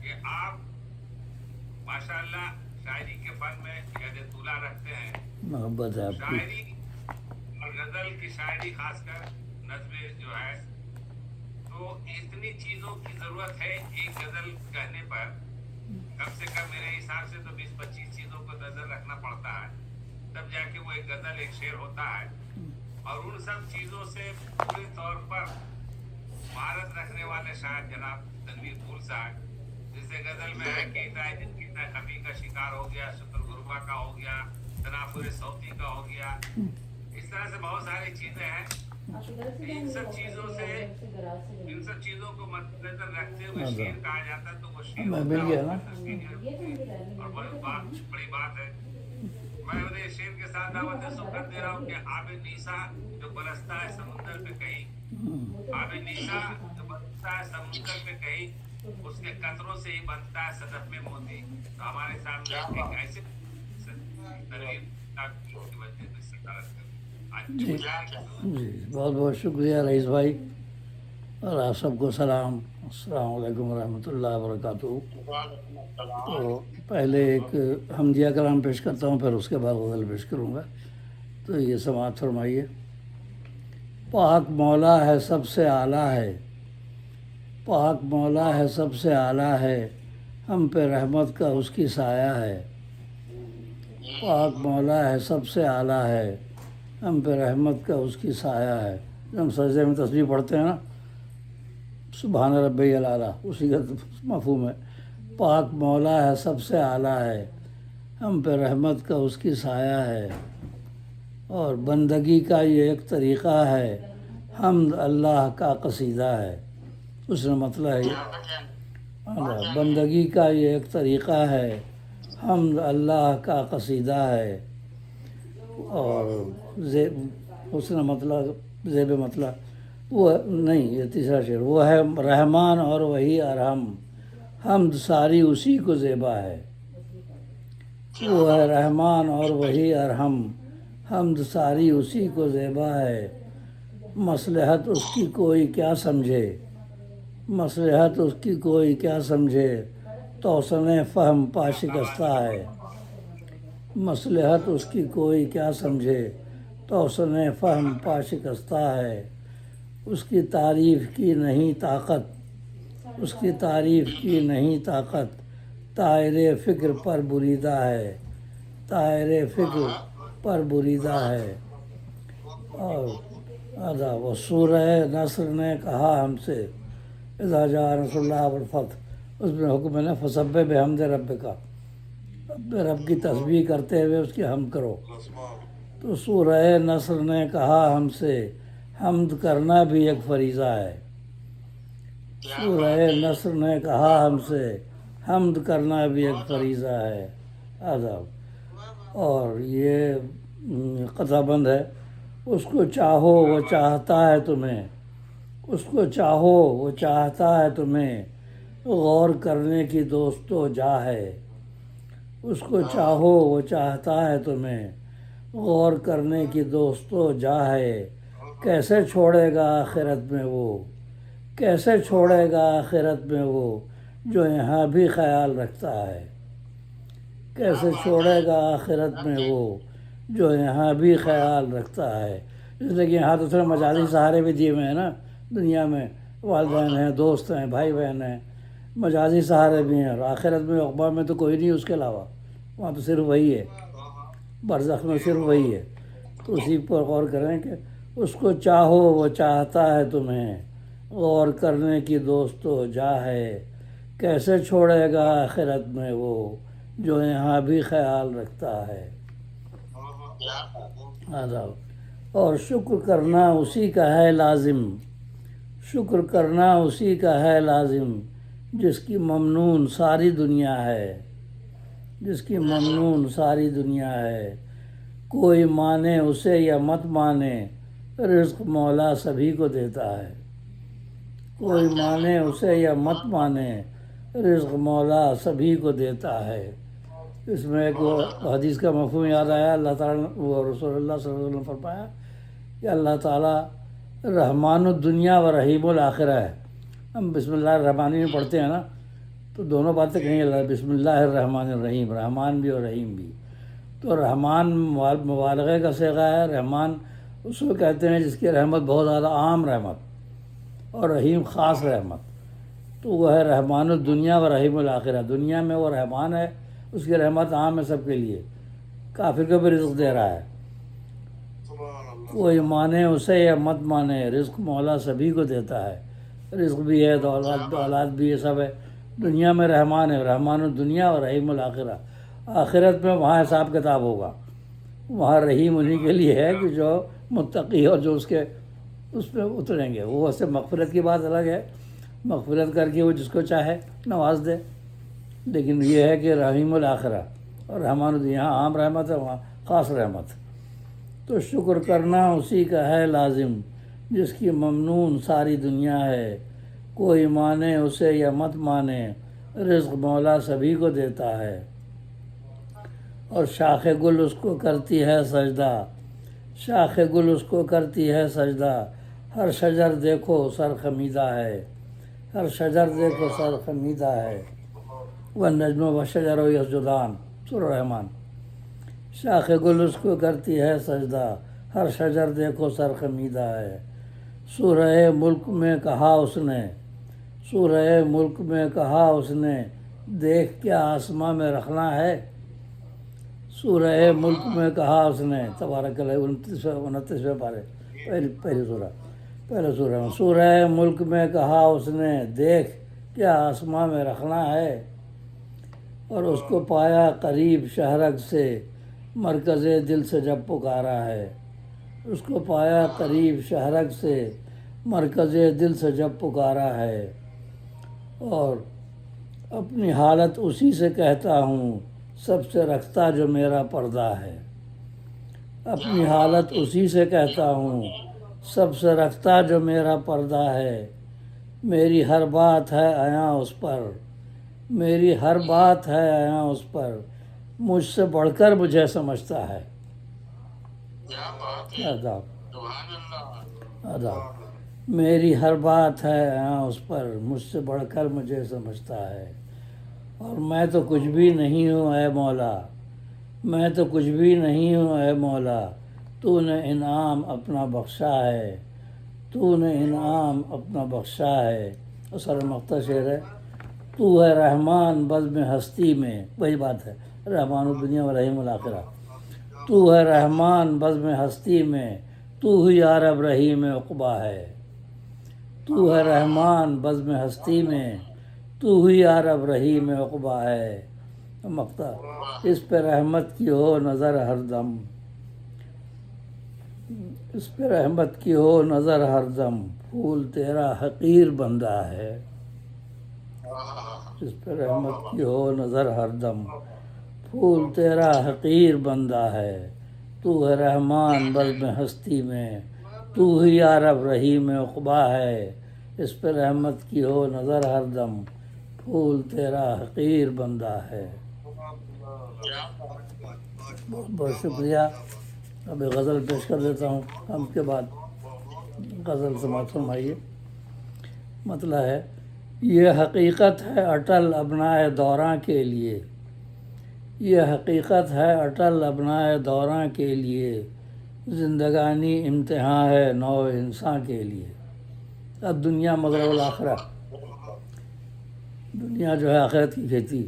کہ آپ ماشاءاللہ شاعری کے فن میں یاد طولہ رکھتے ہیں. محبت ہے آپ کی. شاعری اور غزل کی شاعری خاص کر نظمیں جو ہے تو اتنی چیزوں کی ضرورت ہے ایک غزل کہنے پر کم سے کم میرے حساب سے تو 20-25 چیزوں کو نظر رکھنا پڑتا ہے تب جا کے وہ ایک غزل ایک شعر ہوتا ہے. اور ان سب چیزوں سے پوری طور پر مہارت رکھنے والے شاعر جناب تنویر پھول صاحب جیسے غزل میں ہے کہ دن کی خفی کا شکار ہو گیا, شکر غربا کا ہو گیا, تنافر صوتی کا ہو گیا, اس طرح سے بہت ساری چیزیں ہیں. ان سب چیزوں کو مد نظر رکھتے ہوئے شعر کہا جاتا ہے تو وہ شعر ہوتا ہے اور بڑی بات ہے. میں انہیں شعر کے ساتھ دعوت سکر دے رہا ہوں کہ آب نیسا جو برستا ہے سمندر پہ کہیں, آب نیسا جو برستا ہے سمندر پہ کہیں اس کے قطروں سے ہی بنتا ہے صدف میں موتی. تو ہمارے سامنے ایک ایسے جی بہت بہت شکریہ رئیس بھائی, اور آپ سب کو سلام. السلام علیکم ورحمۃ اللہ وبرکاتہ. تو پہلے ایک حمدیہ کلام پیش کرتا ہوں, پھر اس کے بعد غزل پیش کروں گا. تو یہ سماعت فرمائیے. پاک مولا ہے سب سے اعلیٰ ہے, پاک مولا ہے سب سے اعلیٰ ہے, ہم پہ رحمت کا اس کی سایہ ہے. پاک مولا ہے سب سے اعلیٰ ہے, ہم پہ رحمت کا اس کی سایہ ہے. ہم سجدے میں تسبیح پڑھتے ہیں نا, سبحان ربی الاعلیٰ, اسی کا مفہوم ہے. پاک مولا ہے سب سے اعلیٰ ہے, ہم پہ رحمت کا اس کی سایہ ہے. اور بندگی کا یہ ایک طریقہ ہے, حمد اللہ کا قصیدہ ہے. اس نے مطلب ہے بندگی کا یہ ایک طریقہ ہے, حمد اللہ کا قصیدہ ہے. اور اس نے مطلب زیب مطلب وہ نہیں, یہ تیسرا شعر وہ ہے رحمان اور وہی ارحم, حمد ساری اسی کو زیبا ہے. وہ ہے رحمان اور وہی ارحم, حمد ساری اسی کو زیبا ہے. مصلحت اس کی کوئی کیا سمجھے, مصلحت اس کی کوئی کیا سمجھے, توسن فہم پا شکستہ ہے. مصلحت اس کی کوئی کیا سمجھے, توسن فہم پا شکستہ ہے. اس کی تعریف کی نہیں طاقت, اس کی تعریف کی نہیں طاقت, طائر فکر پر بریدہ ہے, طائر فکر پر بریدہ ہے. اور وہ سورہ نصر نے کہا ہم سے, اذا جاء نصر اللہ والفتح, اس میں حکم ہے نا فسبح بحمد ربک, اپنے رب کی تسبیح کرتے ہوئے اس کی حمد کرو. تو سورہ نصر نے کہا ہم سے, حمد کرنا بھی ایک فریضہ ہے. سورہ نصر نے کہا ہم سے, حمد کرنا بھی ایک فریضہ ہے. آداب. اور یہ قطع بند ہے. اس کو چاہو وہ چاہتا ہے تمہیں, اس کو چاہو وہ چاہتا ہے تمہیں, غور کرنے کی دوستو جا ہے. اس کو چاہو وہ چاہتا ہے تمہیں, غور کرنے کی دوستو جا ہے. کیسے چھوڑے گا آخرت میں وہ, کیسے چھوڑے گا آخرت میں وہ, جو یہاں بھی خیال رکھتا ہے. کیسے چھوڑے گا آخرت میں وہ, جو یہاں بھی خیال رکھتا ہے. اس لیے کہ یہاں تو تھوڑے مجازی سہارے بھی دیے ہوئے ہیں نا دنیا میں, والدین ہیں, دوست ہیں, بھائی بہن ہیں, مجازی سہارے بھی ہیں. اور آخرت میں عقبہ میں تو کوئی نہیں اس کے علاوہ, وہاں تو صرف وہی ہے, برزخ میں صرف وہی ہے. تو اسی پر غور کریں کہ اس کو چاہو وہ چاہتا ہے تمہیں, غور کرنے کی دوستو جا ہے. کیسے چھوڑے گا آخرت میں وہ, جو یہاں بھی خیال رکھتا ہے. آداب. اور شکر کرنا اسی کا ہے لازم, شکر کرنا اسی کا ہے لازم, جس کی ممنون ساری دنیا ہے, جس کی ممنون ساری دنیا ہے. کوئی مانے اسے یا مت مانے, رزق مولا سبھی کو دیتا ہے. کوئی مانے اسے یا مت مانے, رزق مولا سبھی کو دیتا ہے. اس میں ایک حدیث کا مفہوم یاد آیا. اللہ تعالیٰ وہ رسول اللہ صلی اللہ علیہ وسلم فرمایا کہ اللہ تعالیٰ رحمان الدنیا و رحیم الآخرہ ہے. ہم بسم اللہ الرحمن الرحیم پڑھتے ہیں نا, تو دونوں باتیں کہیں اللہ بسم اللہ الرحمن الرحیم، رحمان بھی اور رحیم بھی. تو رحمان مبالغے کا صیغہ ہے. رحمان اس کو کہتے ہیں جس کی رحمت بہت زیادہ عام رحمت، اور رحیم خاص رحمت. تو وہ ہے رحمان الدنیا و رحیم الآخرہ. دنیا میں وہ رحمان ہے، اس کی رحمت عام ہے سب کے لیے. کافر کو بھی رزق دے رہا ہے. کوئی مانے اسے یا مت مانے، رزق مولا سبھی کو دیتا ہے. رزق بھی ہے، دولت بھی ہے، سب ہے. دنیا میں رحمان ہے، رحمان الدنیا و رحیم الآخرہ. آخرت میں وہاں حساب کتاب ہوگا. وہاں رحیم انہی کے لیے ہے کہ جو متقی اور جو اس پہ اتریں گے. وہ ویسے مغفرت کی بات الگ ہے، مغفرت کر کے وہ جس کو چاہے نواز دے. لیکن یہ ہے کہ رحیم الآخرہ اور رحمان الدنیا، یہاں عام رحمت ہے، وہاں خاص رحمت. تو شکر کرنا اسی کا ہے لازم جس کی ممنون ساری دنیا ہے. کوئی مانے اسے یا مت مانے، رزق مولا سبھی کو دیتا ہے. اور شاخ گل اس کو کرتی ہے سجدہ، شاخ گل اس کو کرتی ہے سجدہ. ہر شجر دیکھو سر خمیدہ ہے، ہر شجر دیکھو سر خمیدہ ہے. والنجم والشجر یسجدان، سورہ رحمان. شاخ گل اس کو کرتی ہے سجدہ، ہر شجر دیکھو سر خمیدہ ہے. سورہ ملک میں کہا اس نے، سورہ ملک میں کہا اس نے، دیکھ کیا آسماں میں رکھنا ہے. سورہ ملک میں کہا اس نے، تبارک اللہ، 29ویں پارے، پہلے سورہ میں. سورہ ملک میں کہا اس نے، دیکھ کیا آسماں میں رکھنا ہے. اور اس کو پایا قریب شہرگ سے، مرکز دل سے جب پکارا ہے. اس کو پایا قریب شہرگ سے، مرکز دل سے جب پکارا ہے. اور اپنی حالت اسی سے کہتا ہوں، سب سے رکھتا جو میرا پردہ ہے. اپنی حالت اسی سے کہتا ہوں، سب سے رکھتا جو میرا پردہ ہے. میری ہر بات ہے عیاں اس پر، میری ہر بات ہے عیاں اس پر، مجھ سے بڑھ کر مجھے سمجھتا ہے. آداب آداب. میری ہر بات ہے عیاں اس پر، مجھ سے بڑھ کر مجھے سمجھتا ہے. اور میں تو کچھ بھی نہیں ہوں اے مولا، میں تو کچھ بھی نہیں ہوں اے مولا، تو نے انعام اپنا بخشا ہے، تو نے انعام اپنا بخشا ہے. اصل مقطع شعر ہے. تو ہے رحمان بزم ہستی میں، وہی بات ہے، رحمان الدنیا و رحیم الآخرہ. تو ہے رحمان بزم ہستی میں، تو ہی یارب رحیم عقبیٰ ہے. تو ہے رحمان بزم ہستی میں، تو ہی یارب رحیم عقبیٰ ہے. مقطع. اس پہ رحمت کی ہو نظر ہر دم، اس پہ رحمت کی ہو نظر ہر دم، پھول تیرا حقیر بندہ ہے. اس پہ رحمت کی ہو نظر ہر دم، پھول تیرا حقیر بندہ ہے. تو ہے رحمان بزم ہستی میں، تو ہی یارب رحیم عقبیٰ ہے. اس پہ رحمت کی ہو نظر ہر دم، پھول تیرا حقیر بندہ ہے. بہت بہت شکریہ. اب ایک غزل پیش کر دیتا ہوں ہم کے بعد. غزل سماعت فرمائیے. مطلب ہے، یہ حقیقت ہے اٹل ابنائے دوراں کے لیے، یہ حقیقت ہے اٹل ابنائے دوراں کے لیے، زندگانی امتحان ہے نو انسان کے لیے. اب دنیا مزرعہ الآخرہ، دنیا جو ہے آخرت کی کھیتی.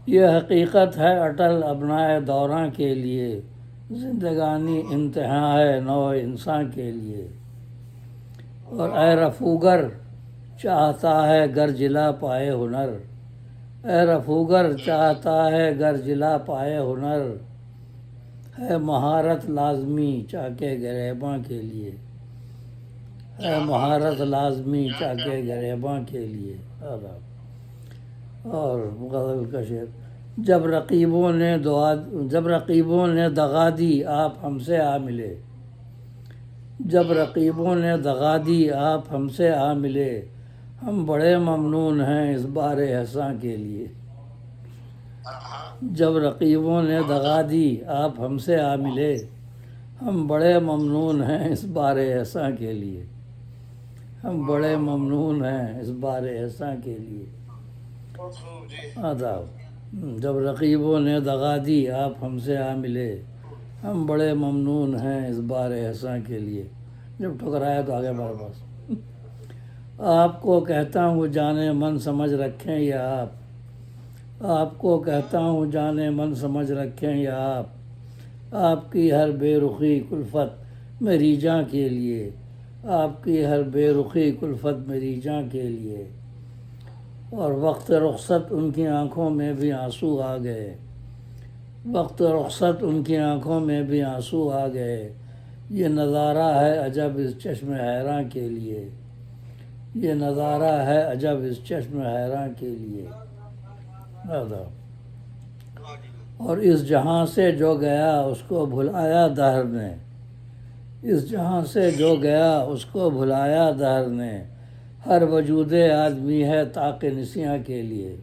یہ حقیقت ہے اٹل ابنائے دوراں کے لیے، زندگانی امتحان ہے نو انسان کے لیے. اور اے رفوگر چاہتا ہے گر جلا پائے ہنر، اے رفوگر چاہتا ہے گر جلا پائے ہنر، ہے مہارت لازمی چاکے گریباں کے لیے، ہے مہارت لازمی چاکے گریباں کے لیے. اور غزل کا شعر. جب رقیبوں نے دغا دی آپ ہم سے آ ملے، جب رقیبوں نے دغا دی آپ ہم سے آ ملے، ہم بڑے ممنون ہیں اس بار احساں کے لیے. جب رقیبوں نے دغا دی آپ ہم سے آ ملے، ہم بڑے ممنون ہیں اس بار احساں کے لیے، ہم بڑے ممنون ہیں اس بار احساں کے لیے. آداب۔ جب رقیبوں نے دغا دی آپ ہم سے آ ملے، ہم بڑے ممنون ہیں اس بار احسان کے لیے۔ جب ٹھکرایا تو آگے ہمارے پاس۔ آپ کو کہتا ہوں جانے من سمجھ رکھیں یا آپ کو کہتا ہوں جانے من سمجھ رکھیں یا آپ کی ہر بے رخی کلفت میری جاں کے لیے، آپ کی ہر بے رخی کلفت میری جاں کے لیے۔ اور وقت رخصت ان کی آنکھوں میں بھی آنسو آ گئے، وقت رخصت ان کی آنکھوں میں بھی آنسو آ گئے۔ یہ نظارہ ہے عجب اس چشم حیراں کے لیے، یہ نظارہ ہے عجب اس چشم حیراں کے لیے۔ اور اس جہاں سے جو گیا اس کو بھلایا دہر نے، اس جہاں سے جو گیا اس کو بھلایا دہر نے۔ ہر وجود آدمی ہے طاق نسیاں کے لیے،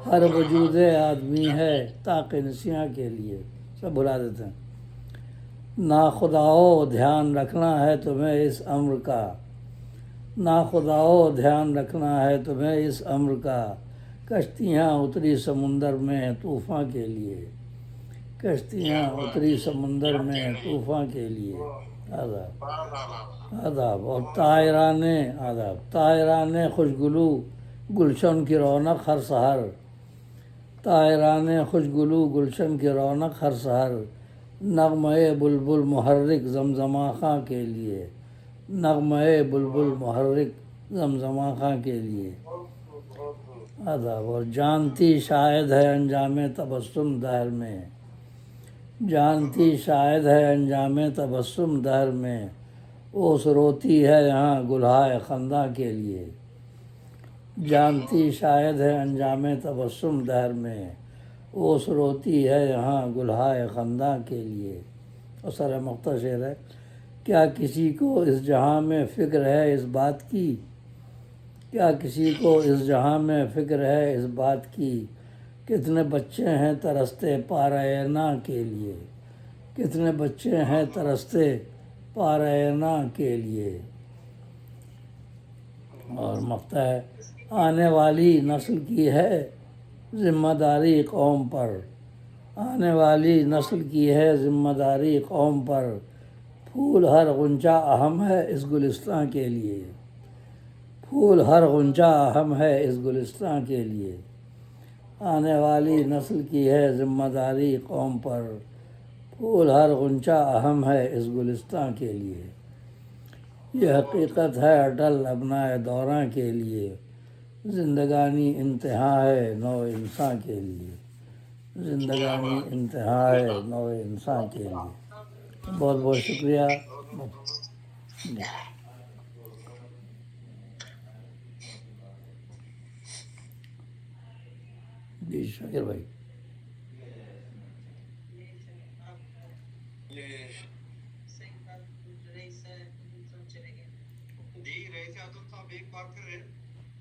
ہر وجود آدمی ہے طاق نسیاں کے لیے۔ سب بھلا دیتے ہیں۔ ناخداؤ دھیان رکھنا ہے تمہیں اس امر کا، ناخداؤ دھیان رکھنا ہے تمہیں اس امر کا۔ کشتیاں اتری سمندر میں طوفاں کے لیے، کشتیاں اتری سمندر میں طوفاں کے لیے۔ آداب آداب۔ اور طائران خوشگلو گلشن کی رونق ہر سحر، طائران خوشگلو گلشن کی رونق ہر سحر۔ نغمہ بلبل محرک زمزمہ خاں کے لیے، نغمہ بلبل محرک زمزمہ خاں کے لیے۔ آداب۔ اور جانتی شاید ہے انجام تبسم دہر میں، جانتی شاید ہے انجام تبسم دہر میں۔ اوس روتی ہے یہاں گلہائے خنداں کے لیے، جانتی شاید ہے انجام تبسم دہر میں۔ اوس روتی ہے یہاں گلہائے خنداں کے لیے۔ اور سر مختصر شعر ہے۔ کیا کسی کو اس جہاں میں فکر ہے اس بات کی، کیا کسی کو اس جہاں میں فکر ہے اس بات کی، کتنے بچے ہیں ترستے پارۂ نا کے لیے، کتنے بچے ہیں ترستے پارۂ نا کے لیے۔ اور مقطع ہے۔ آنے والی نسل کی ہے ذمہ داری قوم پر، آنے والی نسل کی ہے ذمہ داری قوم پر۔ پھول ہر غنچہ اہم ہے اس گلستاں کے لیے، پھول ہر غنچہ اہم ہے اس گلستاں کے لیے۔ آنے والی نسل کی ہے ذمہ داری قوم پر، پھول ہر غنچہ اہم ہے اس گلستاں کے لیے۔ یہ حقیقت ہے اٹل ابنائے دوراں کے لیے، زندگانی انتہا ہے نو انساں کے لیے، زندگانی انتہا ہے نو انسان کے لیے۔ بہت بہت شکریہ۔ جی شاکر بھائی۔ جی رئیس عادل صاحب ایک بات کر رہے ہیں